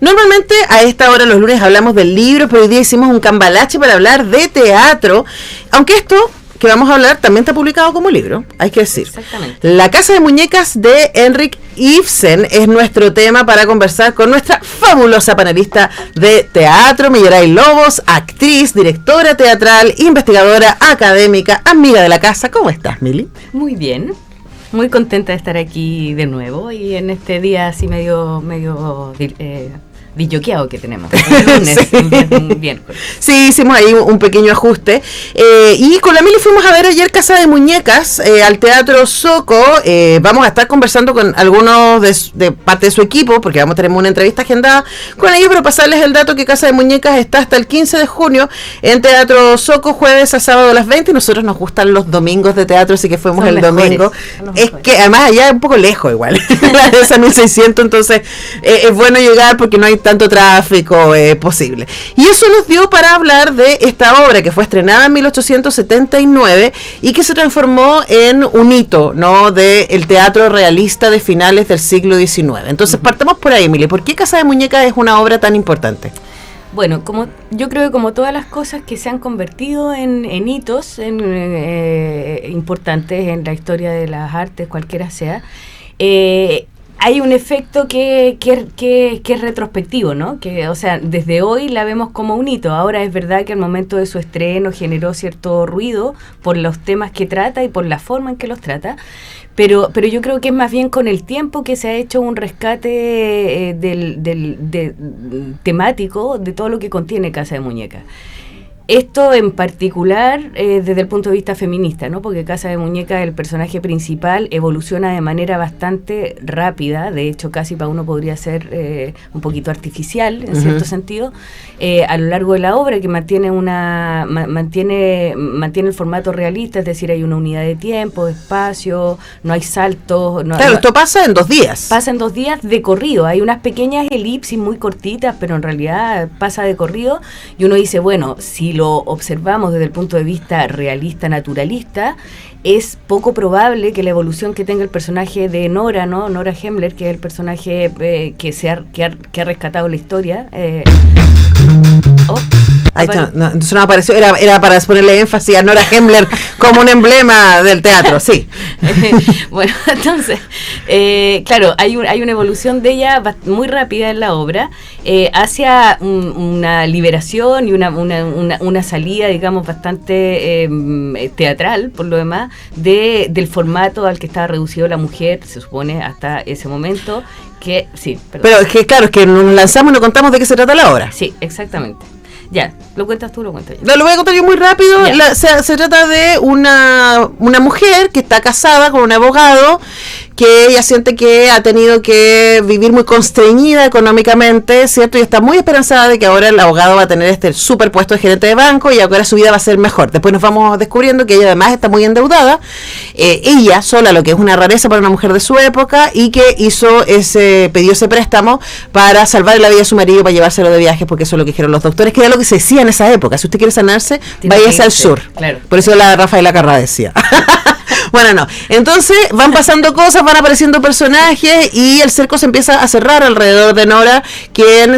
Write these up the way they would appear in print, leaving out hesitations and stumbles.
Normalmente a esta hora los lunes hablamos del libro, pero hoy día hicimos un cambalache para hablar de teatro, aunque esto que vamos a hablar también está publicado como libro, hay que decir. Exactamente. La Casa de Muñecas de Henrik Ibsen es nuestro tema para conversar con nuestra fabulosa panelista de teatro, Millaray Lobos, actriz, directora teatral, investigadora, académica, amiga de la casa. ¿Cómo estás, Mili? Muy bien, muy contenta de estar aquí de nuevo y en este día así medio disjoqueado que tenemos. Lunes, sí. Sí, hicimos ahí un pequeño ajuste. Y con la Mili fuimos a ver ayer Casa de Muñecas al Teatro Zoco. Vamos a estar conversando con algunos de parte de su equipo, porque vamos a tener una entrevista agendada con ellos, pero pasarles el dato que Casa de Muñecas está hasta el 15 de junio en Teatro Zoco, jueves a sábado a las 20. Y nosotros nos gustan los domingos de teatro, así que fuimos el domingo. Es que además allá es un poco lejos igual, la de esa 1600, entonces es bueno llegar porque no hay tanto tráfico posible. Y eso nos dio para hablar de esta obra que fue estrenada en 1879 y que se transformó en un hito, ¿no?, del teatro realista de finales del siglo XIX. Entonces partamos por ahí, Emilia. ¿Por qué Casa de Muñecas es una obra tan importante? Bueno, yo creo que como todas las cosas que se han convertido en hitos importantes en la historia de las artes, cualquiera sea, hay un efecto que es retrospectivo, ¿no? Que, o sea, desde hoy la vemos como un hito. Ahora es verdad que al momento de su estreno generó cierto ruido por los temas que trata y por la forma en que los trata. Pero yo creo que es más bien con el tiempo que se ha hecho un rescate temático de todo lo que contiene Casa de Muñecas. Esto en particular desde el punto de vista feminista, ¿no? Porque Casa de Muñecas, el personaje principal, evoluciona de manera bastante rápida, de hecho casi para uno podría ser un poquito artificial en cierto sentido, a lo largo de la obra, que mantiene el formato realista, es decir, hay una unidad de tiempo, de espacio, no hay saltos. Claro, esto pasa en 2 días. Pasa en 2 días de corrido, hay unas pequeñas elipsis muy cortitas, pero en realidad pasa de corrido y uno dice, bueno, si lo observamos desde el punto de vista realista, naturalista, es poco probable que la evolución que tenga el personaje de Nora, ¿no? Nora Hemmler, que es el personaje que ha rescatado la historia. Ahí está, no, entonces no apareció, era para ponerle énfasis a Nora Hemmler como un emblema del teatro, sí. Bueno, entonces, claro, hay una evolución de ella muy rápida en la obra, hacia una liberación y una salida, digamos, bastante teatral, por lo demás, del formato al que estaba reducido la mujer, se supone, hasta ese momento. Que sí, pero es que claro, es que nos lanzamos y no contamos de qué se trata la obra. Sí, exactamente. Ya, ¿lo cuentas tú o lo cuento yo? Lo voy a contar yo muy rápido. Se trata de una mujer que está casada con un abogado, que ella siente que ha tenido que vivir muy constreñida económicamente, ¿cierto? Y está muy esperanzada de que ahora el abogado va a tener este super puesto de gerente de banco y ahora su vida va a ser mejor. Después nos vamos descubriendo que ella además está muy endeudada, ella sola, lo que es una rareza para una mujer de su época, y que pidió ese préstamo para salvar la vida de su marido, para llevárselo de viaje, porque eso es lo que dijeron los doctores, que era lo que se decía en esa época. Si usted quiere sanarse, váyase al sur. Claro. Por eso la Rafaela Carrá decía. Bueno, no. Entonces van pasando cosas, van apareciendo personajes y el cerco se empieza a cerrar alrededor de Nora, quien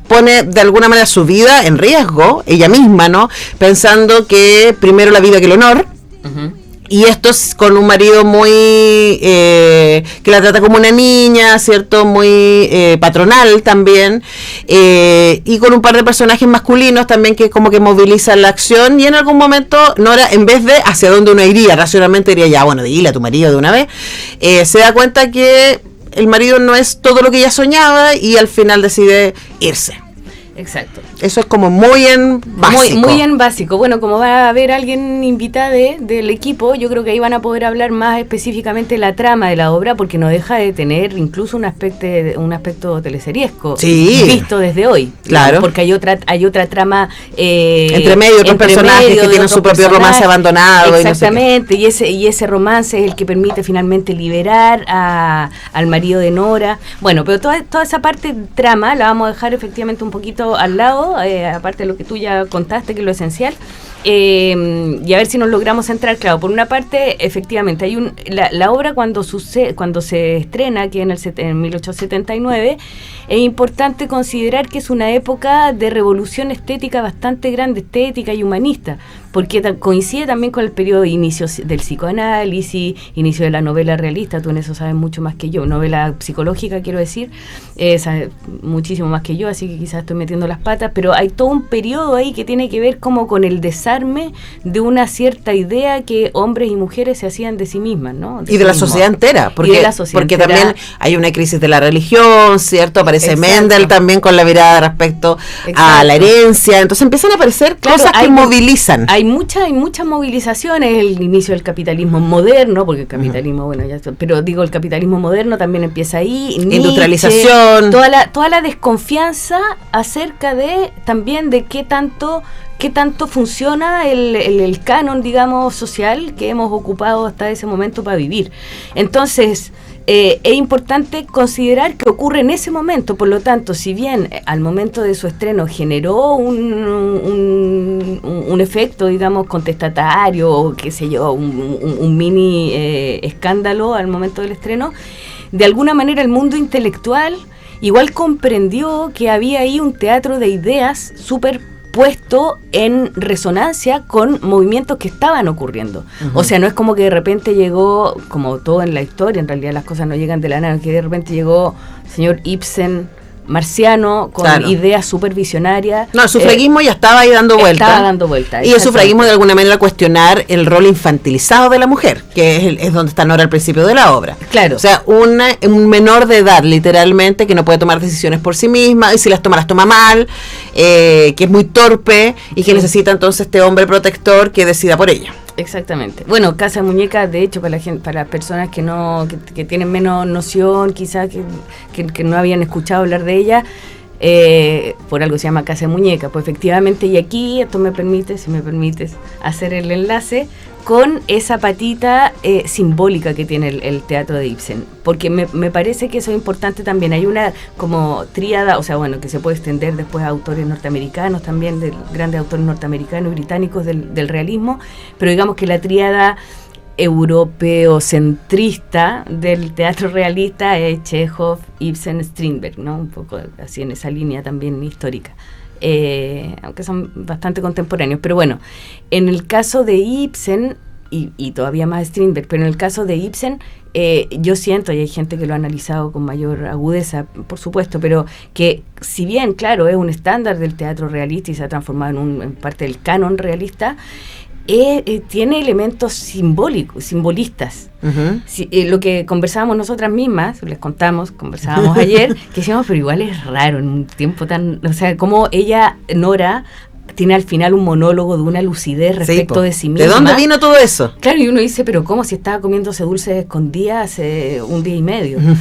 pone de alguna manera su vida en riesgo, ella misma, ¿no? Pensando que primero la vida que el honor. Y esto es con un marido muy que la trata como una niña, ¿cierto? Muy patronal también, y con un par de personajes masculinos también que como que movilizan la acción. Y en algún momento Nora, en vez de hacia dónde uno iría, racionalmente diría, ya, bueno, dile a tu marido de una vez, se da cuenta que el marido no es todo lo que ella soñaba y al final decide irse. Exacto. Eso es como muy en básico. Muy en básico. Bueno, como va a haber alguien invitada del equipo, yo creo que ahí van a poder hablar más específicamente la trama de la obra, porque no deja de tener incluso un aspecto teleseriesco, sí, visto desde hoy. Claro. ¿No? Porque hay otra trama entre medio, otros personajes que tienen su propio romance abandonado. Exactamente, y ese romance es el que permite finalmente liberar al marido de Nora. Bueno, pero toda esa parte trama la vamos a dejar efectivamente un poquito al lado, aparte de lo que tú ya contaste, que es lo esencial. Y a ver si nos logramos centrar. Claro, por una parte, efectivamente, hay la obra cuando se estrena aquí en 1879, es importante considerar que es una época de revolución estética bastante grande, estética y humanista, porque coincide también con el periodo de inicio del psicoanálisis, inicio de la novela realista. Tú en eso sabes mucho más que yo, novela psicológica quiero decir, sabes muchísimo más que yo, así que quizás estoy metiendo las patas, pero hay todo un periodo ahí que tiene que ver como con el desarme de una cierta idea que hombres y mujeres se hacían de sí mismas, ¿no? Y de la sociedad entera, porque también hay una crisis de la religión, ¿cierto? Aparece Mendel también con la mirada respecto a la herencia, entonces empiezan a aparecer cosas que movilizan. Hay muchas movilizaciones, el inicio del capitalismo moderno, porque el capitalismo, bueno, ya, pero digo, el capitalismo moderno también empieza ahí, industrialización, Nietzsche, toda la desconfianza acerca de también de qué tanto funciona el canon, digamos, social que hemos ocupado hasta ese momento para vivir. Entonces, es importante considerar que ocurre en ese momento. Por lo tanto, si bien al momento de su estreno generó un efecto, digamos, contestatario, o qué sé yo, un mini escándalo al momento del estreno, de alguna manera el mundo intelectual igual comprendió que había ahí un teatro de ideas súper puesto en resonancia con movimientos que estaban ocurriendo. Uh-huh. O sea, no es como que de repente llegó, como todo en la historia, en realidad las cosas no llegan de la nada, que de repente llegó el señor Ibsen marciano con ideas súper visionarias. No, el sufragismo ya estaba ahí dando vuelta. Estaba dando vuelta. Y el sufragismo de alguna manera cuestionar el rol infantilizado de la mujer, que es donde está Nora al principio de la obra. Claro. O sea, un menor de edad, literalmente, que no puede tomar decisiones por sí misma, y si las toma mal, que es muy torpe, y que necesita entonces este hombre protector que decida por ella. Exactamente. Bueno, Casa de Muñecas, de hecho, para la gente, para personas que tienen menos noción, quizás que no habían escuchado hablar de ella, por algo se llama Casa de Muñecas. Pues efectivamente, y aquí esto me permite, si me permites, hacer el enlace con esa patita simbólica que tiene el teatro de Ibsen, porque me parece que eso es importante también. Hay una como tríada, o sea, bueno, que se puede extender después a autores norteamericanos también, de grandes autores norteamericanos y británicos del realismo, pero digamos que la tríada europeocentrista del teatro realista es Chekhov, Ibsen, Strindberg, ¿no? Un poco así en esa línea también histórica. Aunque son bastante contemporáneos, pero bueno, en el caso de Ibsen y todavía más Strindberg, pero en el caso de Ibsen yo siento, y hay gente que lo ha analizado con mayor agudeza, por supuesto, pero que si bien, claro, es un estándar del teatro realista y se ha transformado en parte del canon realista, tiene elementos simbolistas. Uh-huh. Lo que conversábamos nosotras mismas, conversábamos ayer, que decíamos, pero igual es raro en un tiempo tan, o sea, como ella, Nora, tiene al final un monólogo de una lucidez respecto de sí misma. ¿De dónde vino todo eso? Claro, y uno dice, pero ¿cómo si estaba comiéndose dulces escondidas hace un día y medio? Uh-huh.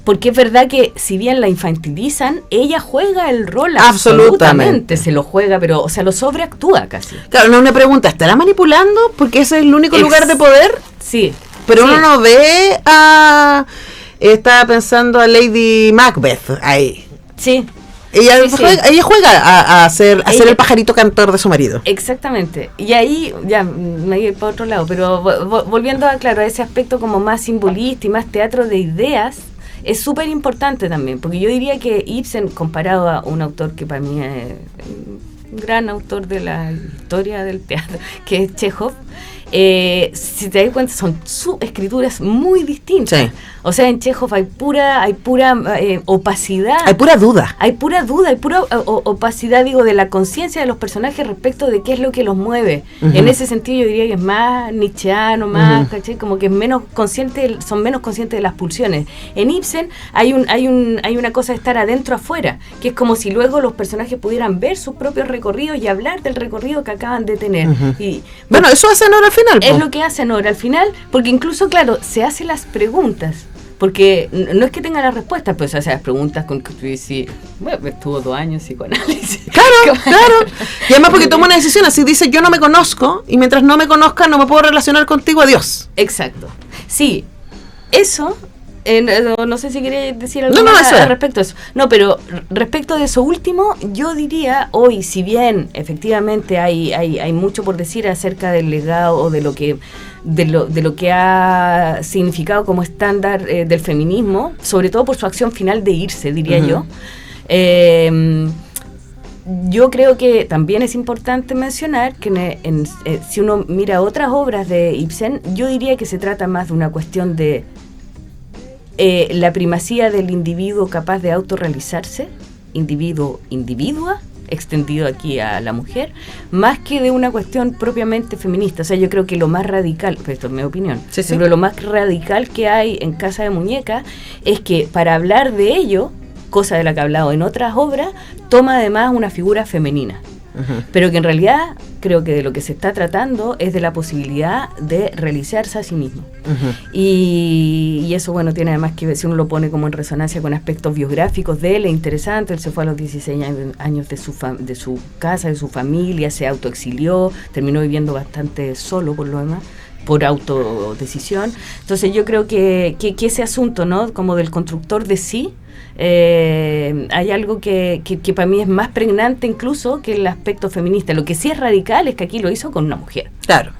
Porque es verdad que si bien la infantilizan, ella juega el rol absolutamente, se lo juega, pero, o sea, lo sobreactúa casi. Claro, no, una pregunta, ¿estará manipulando? Porque ese es el único lugar de poder. Sí. Pero uno no ve a... Estaba pensando a Lady Macbeth ahí. Sí. Ella juega a ser el pajarito cantor de su marido. Exactamente. Y ahí ya me voy para otro lado, pero volviendo a ese aspecto como más simbolista y más teatro de ideas, es súper importante también, porque yo diría que Ibsen, comparado a un autor que para mí es un gran autor de la historia del teatro, que es Chekhov, si te das cuenta, son sus escrituras muy distintas. Sí. O sea, en Chekhov hay pura opacidad. Hay pura duda. Hay pura opacidad, digo, de la conciencia de los personajes respecto de qué es lo que los mueve. Uh-huh. En ese sentido yo diría que es más nietzscheano, más, uh-huh, ¿cachai? Como que es menos consciente, son menos conscientes de las pulsiones. En Ibsen hay una cosa de estar adentro afuera, que es como si luego los personajes pudieran ver sus propios recorridos y hablar del recorrido que acaban de tener. Uh-huh. Y bueno, eso hace Nora al final. Es lo que hace Nora al final, porque incluso, claro, se hace las preguntas. Porque no es que tenga las respuestas, pues hace las preguntas con que tú dices, bueno, estuvo 2 años psicoanálisis. Claro. Y además porque toma una decisión, así dice, yo no me conozco, y mientras no me conozca no me puedo relacionar contigo, adiós. Exacto. Sí, eso No sé si quería decir algo más al respecto de eso. No, pero respecto de eso último, yo diría hoy, si bien efectivamente hay mucho por decir acerca del legado o de lo que ha significado como estándar del feminismo, sobre todo por su acción final de irse, diría yo. Yo creo que también es importante mencionar que si uno mira otras obras de Ibsen, yo diría que se trata más de una cuestión de la primacía del individuo capaz de autorrealizarse, individua, extendido aquí a la mujer, más que de una cuestión propiamente feminista. O sea, yo creo que lo más radical, pues esto es mi opinión, pero lo más radical que hay en Casa de Muñecas es que para hablar de ello, cosa de la que he hablado en otras obras, toma además una figura femenina. Pero que en realidad creo que de lo que se está tratando es de la posibilidad de realizarse a sí mismo. Y eso, bueno, tiene además que ver, si uno lo pone como en resonancia con aspectos biográficos de él, es interesante. Él se fue a los 16 años de su casa, de su familia, se autoexilió, terminó viviendo bastante solo por lo demás, por autodecisión. Entonces yo creo que ese asunto, ¿no?, como del constructor de sí, hay algo que para mí es más pregnante incluso que el aspecto feminista. Lo que sí es radical es que aquí lo hizo con una mujer. Claro.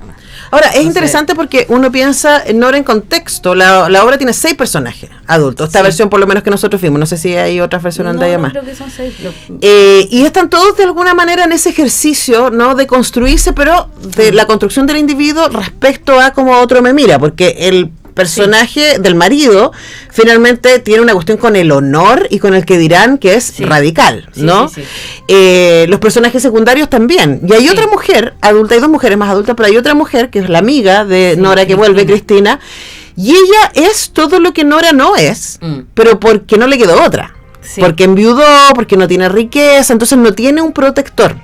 Ahora, es interesante porque uno piensa en Nora en contexto. La obra tiene 6 personajes adultos. Esta versión por lo menos que nosotros vimos. No sé si hay otras versiones donde haya más. Creo que son 6. Y están todos de alguna manera en ese ejercicio, ¿no?, de construirse, pero de la construcción del individuo respecto a cómo otro me mira. Porque el personaje del marido finalmente tiene una cuestión con el honor y con el que dirán que es radical, ¿no? Los personajes secundarios también. Y hay otra mujer adulta, hay 2 mujeres más adultas, pero hay otra mujer que es la amiga de Nora que vuelve, Cristina, y ella es todo lo que Nora no es, pero porque no le quedó otra. Porque enviudó, porque no tiene riqueza, entonces no tiene un protector.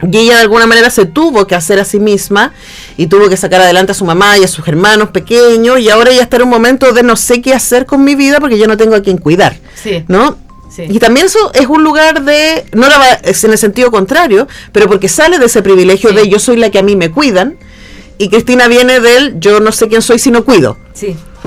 Y ella de alguna manera se tuvo que hacer a sí misma y tuvo que sacar adelante a su mamá y a sus hermanos pequeños, y ahora ella está en un momento de no sé qué hacer con mi vida porque yo no tengo a quien cuidar, ¿no? Y también eso es un lugar de, no es en el sentido contrario, pero porque sale de ese privilegio de yo soy la que a mí me cuidan, y Cristina viene del yo no sé quién soy si no cuido.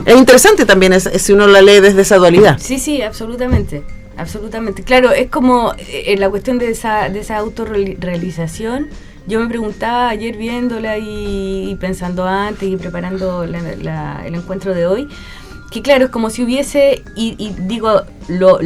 Es interesante también si uno la lee desde esa dualidad. Sí, absolutamente. Absolutamente, claro, es como la cuestión de esa autorrealización. Yo me preguntaba ayer viéndola y pensando antes y preparando el encuentro de hoy, que claro, es como si hubiese, y digo, lo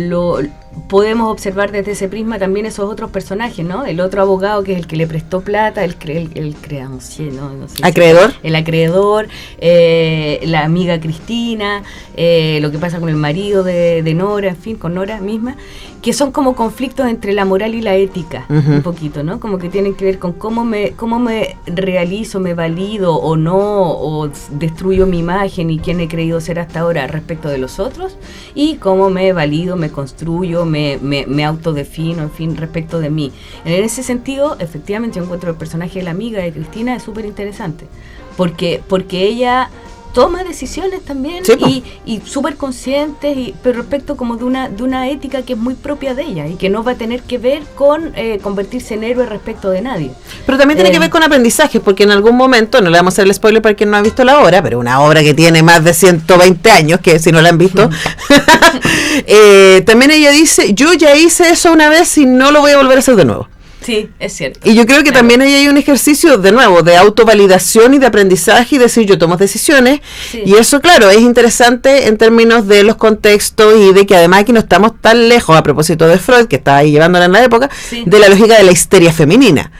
podemos observar desde ese prisma también esos otros personajes, ¿no? El otro abogado que es el que le prestó plata, el créancier, no sé, ¿acreedor? El acreedor, la amiga Cristina, lo que pasa con el marido de Nora, en fin, con Nora misma, que son como conflictos entre la moral y la ética, un poquito, ¿no? Como que tienen que ver con cómo me realizo, me valido o no, o destruyo mi imagen y quién he creído ser hasta ahora respecto de los otros, y cómo me valido, me construyo, me autodefino, en fin, respecto de mí. En ese sentido, efectivamente, yo encuentro el personaje de la amiga de Cristina es súper interesante, porque ella toma decisiones también y súper conscientes, pero respecto como de una ética que es muy propia de ella y que no va a tener que ver con convertirse en héroe respecto de nadie. Pero también tiene que ver con aprendizaje, porque en algún momento, no le vamos a hacer el spoiler para quien no ha visto la obra, pero una obra que tiene más de 120 años, que si no la han visto, también ella dice, yo ya hice eso una vez y no lo voy a volver a hacer de nuevo. Sí, es cierto. Y yo creo que también ahí hay un ejercicio, de nuevo, de autovalidación y de aprendizaje y decir, yo tomo decisiones. Y eso, claro, es interesante en términos de los contextos y de que además aquí no estamos tan lejos, a propósito de Freud, que estaba ahí llevándola en la época, de la lógica de la histeria femenina.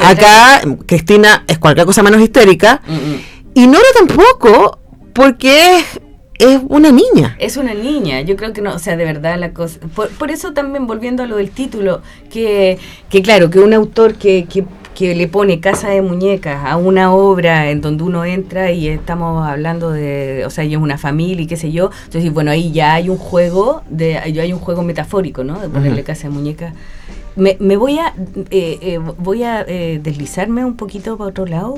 Acá, Cristina es cualquier cosa menos histérica, y Nora tampoco, porque es una niña. Es una niña, yo creo que no, o sea, de verdad la cosa. Por eso también, volviendo a lo del título, que claro, que un autor que le pone Casa de Muñecas a una obra en donde uno entra y estamos hablando de, o sea, y es una familia y qué sé yo, entonces bueno, ahí ya hay un juego metafórico, ¿no? De ponerle Casa de Muñecas. Me voy a deslizarme un poquito para otro lado,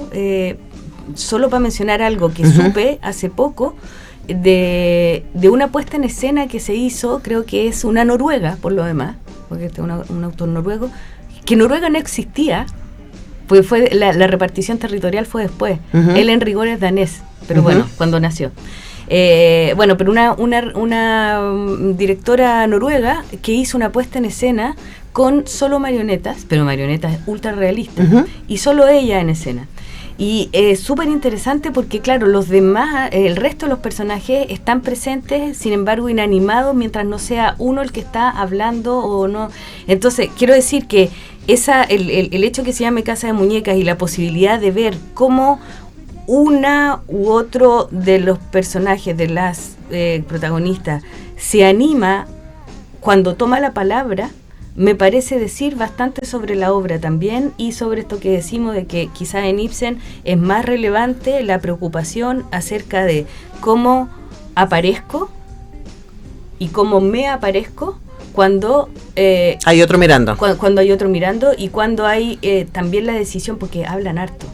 solo para mencionar algo que supe hace poco de una puesta en escena que se hizo, creo que es una noruega, por lo demás, porque este es un autor noruego, que Noruega no existía, pues la repartición territorial fue después. Él en rigor es danés, pero bueno, cuando nació. Bueno, pero una directora noruega que hizo una puesta en escena con solo marionetas, pero marionetas ultra realistas, y solo ella en escena. Y es súper interesante porque, claro, los demás, el resto de los personajes están presentes, sin embargo, inanimados, mientras no sea uno el que está hablando o no. Entonces, quiero decir que el hecho que se llame Casa de Muñecas y la posibilidad de ver cómo una u otro de los personajes, de las protagonistas, se anima cuando toma la palabra, me parece decir bastante sobre la obra también, y sobre esto que decimos de que quizás en Ibsen es más relevante la preocupación acerca de cómo aparezco y cómo me aparezco cuando hay otro mirando. Cuando hay otro mirando, y cuando hay también la decisión, porque hablan harto.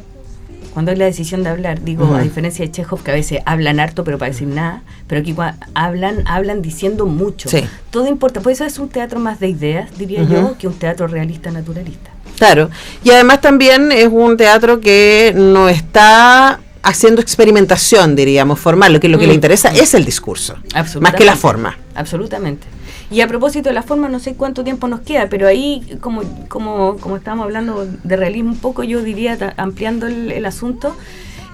Cuando hay la decisión de hablar, digo, a diferencia de Chekhov, que a veces hablan harto pero para decir nada, pero aquí hablan diciendo mucho. Sí. Todo importa, por eso es un teatro más de ideas, diría yo, que un teatro realista naturalista. Claro, y además también es un teatro que no está haciendo experimentación, diríamos, formal. Lo que le interesa es el discurso, más que la forma. Absolutamente. Y a propósito de la forma, no sé cuánto tiempo nos queda, pero ahí, como estábamos hablando de realismo un poco, yo diría, ampliando el asunto,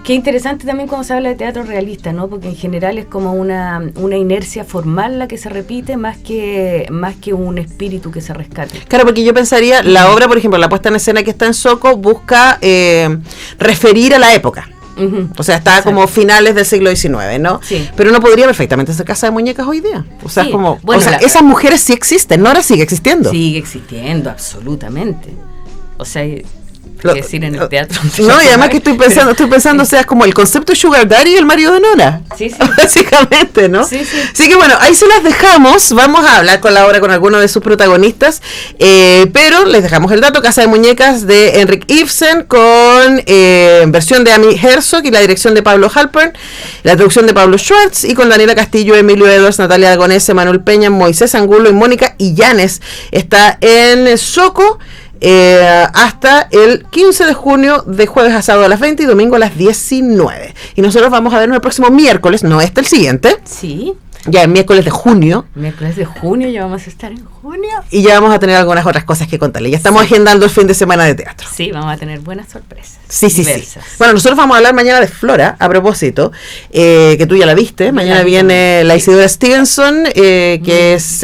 que interesante también cuando se habla de teatro realista, ¿no? Porque en general es como una inercia formal la que se repite, más que un espíritu que se rescate. Claro, porque yo pensaría, la obra, por ejemplo, la puesta en escena que está en Soco, busca referir a la época. O sea, está como finales del siglo XIX, ¿no? Sí. Pero uno podría perfectamente ser Casa de Muñecas hoy día. O sea, sí. Bueno, esas mujeres sí existen, ¿no? Ahora sigue existiendo. Sigue existiendo, absolutamente. O sea, decir en el teatro. No, y además que estoy pensando, o sea, es como el concepto Sugar Daddy y el marido de Nora. Sí, sí. Básicamente, ¿no? Sí, sí. Así que bueno, ahí se las dejamos. Vamos a hablar con la obra con alguno de sus protagonistas. Pero les dejamos el dato: Casa de Muñecas de Henrik Ibsen, con versión de Amy Herzog y la dirección de Pablo Halpern, la traducción de Pablo Schwartz, y con Daniela Castillo, Emilio Edwards, Natalia Aragonés, Manuel Peña, Moisés Angulo y Mónica Illanes. Está en Soco. Hasta el 15 de junio, de jueves a sábado a las 20 y domingo a las 19. Y nosotros vamos a vernos el próximo miércoles, no el siguiente. Sí. Ya el miércoles de junio. Miércoles de junio, ya vamos a estar en junio. Y ya vamos a tener algunas otras cosas que contarle. Ya estamos agendando el fin de semana de teatro. Sí, vamos a tener buenas sorpresas. Sí. Bueno, nosotros vamos a hablar mañana de Flora, a propósito, que tú ya la viste. Mañana viene la Isidora Stevenson, que es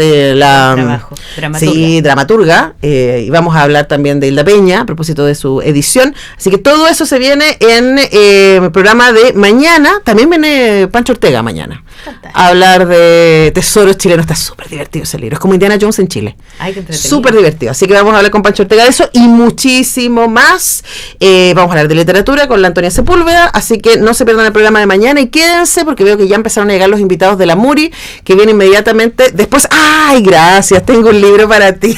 dramaturga. Y vamos a hablar también de Hilda Peña, a propósito de su edición. Así que todo eso se viene en el programa de mañana. También viene Pancho Ortega mañana. A hablar de tesoros chilenos. Está súper divertido ese libro. Es como Indiana Jones en Chile. Ay, qué entretenido. Súper divertido. Así que vamos a hablar con Pancho Ortega de eso y muchísimo más. Vamos a hablar de literatura con la Antonia Sepúlveda. Así que no se pierdan el programa de mañana y quédense, porque veo que ya empezaron a llegar los invitados de la Muri, que viene inmediatamente después. ¡Ay, gracias! Tengo un libro para ti.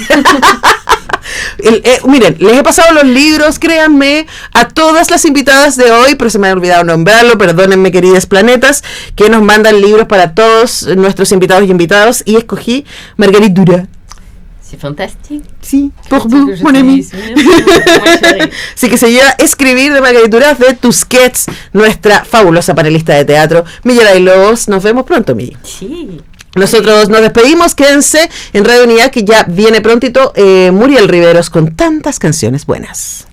Miren, les he pasado los libros, créanme, a todas las invitadas de hoy, pero se me ha olvidado nombrarlo, perdónenme, queridas planetas, que nos mandan libros para todos nuestros invitados y invitados, y escogí Marguerite Duras. C'est fantastique. Sí, pour vous, mon ami. Así que se lleva Escribir de Marguerite Duras de Tusquets, nuestra fabulosa panelista de teatro. Millera y Lobos, nos vemos pronto, Milly. Sí. Nosotros nos despedimos, quédense en Radio Unidad, que ya viene prontito Muriel Riveros con tantas canciones buenas.